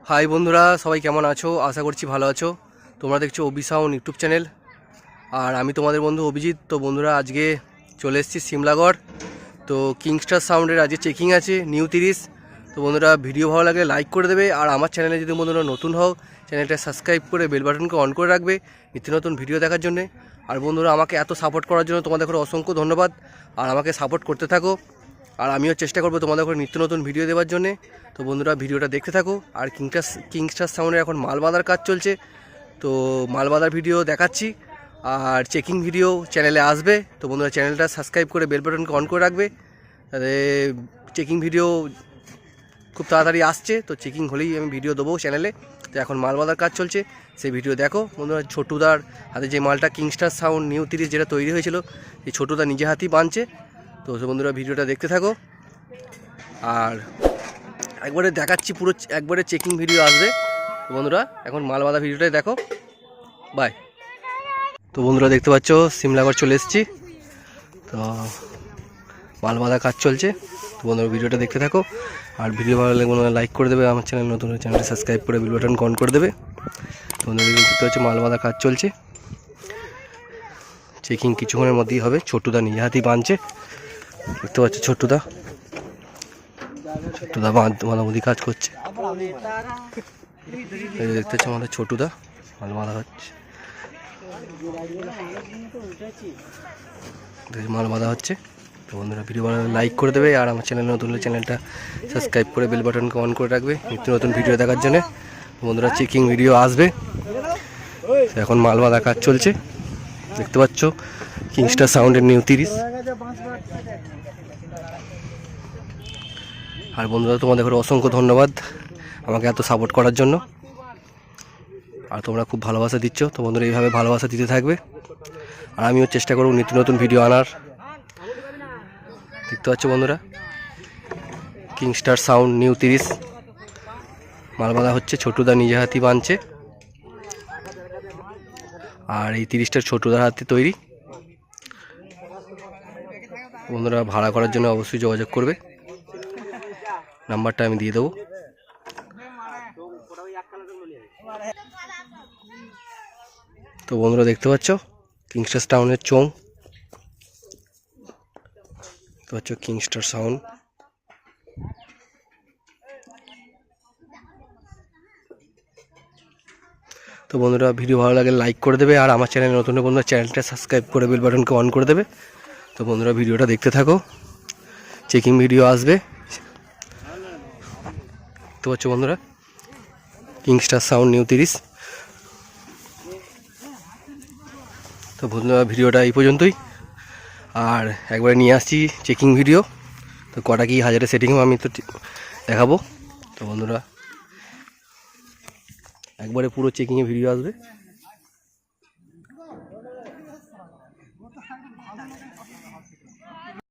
High বন্ধুরা, সবাই কেমন আছো? আশা করছি ভালো আছো। তোমরা দেখছো অভি সাউন্ড ইউটিউব চ্যানেল, আর আমি তোমাদের বন্ধু অভিজিৎ। তো বন্ধুরা, আজকে চলে এসেছি সিমলাগড়। তো কিংস্টার সাউন্ডের আজকে চেকিং আছে নিউ 30। তো বন্ধুরা, ভিডিও ভালো লাগলে লাইক করে দেবে, আর আমার চ্যানেলে যদি বন্ধুরা নতুন হও, চ্যানেলটা সাবস্ক্রাইব করে বেল বাটনকে অন করে রাখবে নিত্য নতুন ভিডিও দেখার জন্য। আর বন্ধুরা, আমাকে এত সাপোর্ট করার জন্য তোমাদের অসংখ্য ধন্যবাদ, আর আমাকে সাপোর্ট করতে থাকো। আর আমিও চেষ্টা করবো তোমাদের নিত্য নতুন ভিডিও দেওয়ার জন্যে। তো বন্ধুরা, ভিডিওটা দেখতে থাকো। আর কিংস্টার সাউন্ডের এখন মাল বাঁধার কাজ চলছে, তো মাল বাঁধার ভিডিও দেখাচ্ছি, আর চেকিং ভিডিও চ্যানেলে আসবে। তো বন্ধুরা, চ্যানেলটা সাবস্ক্রাইব করে বেল বাটনকে অন করে রাখবে, তাহলে চেকিং ভিডিও খুব তাড়াতাড়ি আসছে। তো চেকিং হলেই আমি ভিডিও দেবো চ্যানেলে। তো এখন মাল বাঁধার কাজ চলছে, সেই ভিডিও দেখো বন্ধুরা। ছোটুদার হাতে যে মালটা কিংস্টার সাউন্ড নিউ 30 যেটা তৈরি হয়েছিল, এই ছোটুদা নিজে হাতেই বাঁধছে। তো বন্ধুরা, ভিডিওটা দেখতে থাকো, আর একবারে দেখাচ্ছি, পুরো একবারে চেকিং ভিডিও আসবে। তো বন্ধুরা, এখন মাল বাঁধা ভিডিওটাই দেখো। বাই। তো বন্ধুরা, দেখতে পাচ্ছ সিমলাগড় চলে এসেছি। তো মাল বাঁধা কাজ চলছে। তো বন্ধুরা, ভিডিওটা দেখতে থাকো, আর ভিডিও ভালো লাগলে বন্ধুরা লাইক করে দেবে, আমার চ্যানেল নতুন চ্যানেলটা সাবস্ক্রাইব করে বেল বাটন অন করে দেবে। তো বন্ধুরা, দেখতে পাচ্ছ মাল বাঁধা কাজ চলছে, চেকিং কিছুক্ষণের মধ্যেই হবে। ছোটুদা নিজে হাতেই বাঁধছে, দেখতে পাচ্ছ ছোটুদা বাঁধাবাঁধি কাজ করছে। দেখতে পাচ্ছ আমাদের ছোটুদা মাল বাঁধা হচ্ছে, মাল বাঁধা হচ্ছে। তো বন্ধুরা, ভিডিও বানালে লাইক করে দেবে, আর আমার চ্যানেল নতুন হলে চ্যানেলটা সাবস্ক্রাইব করে বেল বাটনকে অন করে রাখবে নিত্য নতুন ভিডিও দেখার জন্য। বন্ধুরা, চেকিং ভিডিও আসবে। এখন মাল বাঁধা কাজ চলছে, দেখতে পাচ্ছ কিংস্টার সাউন্ডের নিউ 30। আর বন্ধুরা, তোমাদের অসংখ্য ধন্যবাদ আমাকে এত সাপোর্ট করার জন্য, আর তোমরা খুব ভালোবাসা দিচ্ছ। তো বন্ধুরা, এইভাবে ভালোবাসা দিতে থাকবে, আর আমিও চেষ্টা করব নিত্য নতুন ভিডিও আনার। দেখতে পাচ্ছ বন্ধুরা, কিংস্টার সাউন্ড নিউ 30 মাল বাঁধা হচ্ছে, ছোটুদা নিজে হাতেই বাঁধছে, আর এই 30টা ছোটুদার হাতে তৈরি। বন্ধুরা, ভাড়া করার জন্য অবশ্যই যোগাযোগ করবে, নাম্বারটা আমি দিয়ে দেবো। তো বন্ধুরা, দেখতে পাচ্ছ কিংস্টার সাউন্ডের চোং, দেখতে পাচ্ছ কিংস্টার সাউন্ড। তো বন্ধুরা, ভিডিও ভালো লাগে লাইক করে দেবে, আর আমার চ্যানেল নতুন বন্ধুরা চ্যানেলটা সাবস্ক্রাইব করে বেল বাটনকে অন করে দেবে। তো বন্ধুরা, ভিডিওটা দেখতে থাকো, চেকিং ভিডিও আসবে। দেখতে পাচ্ছ বন্ধুরা, কিংস্টার সাউন্ড নিউ 30। তো বন্ধুরা, ভিডিওটা এই পর্যন্তই, আর একবারে নিয়ে আসছি চেকিং ভিডিও। তো কটা কি হাজারে সেটিং আমি তো দেখাবো। তো বন্ধুরা, একবারে পুরো চেকিংয়ে ভিডিও আসবে।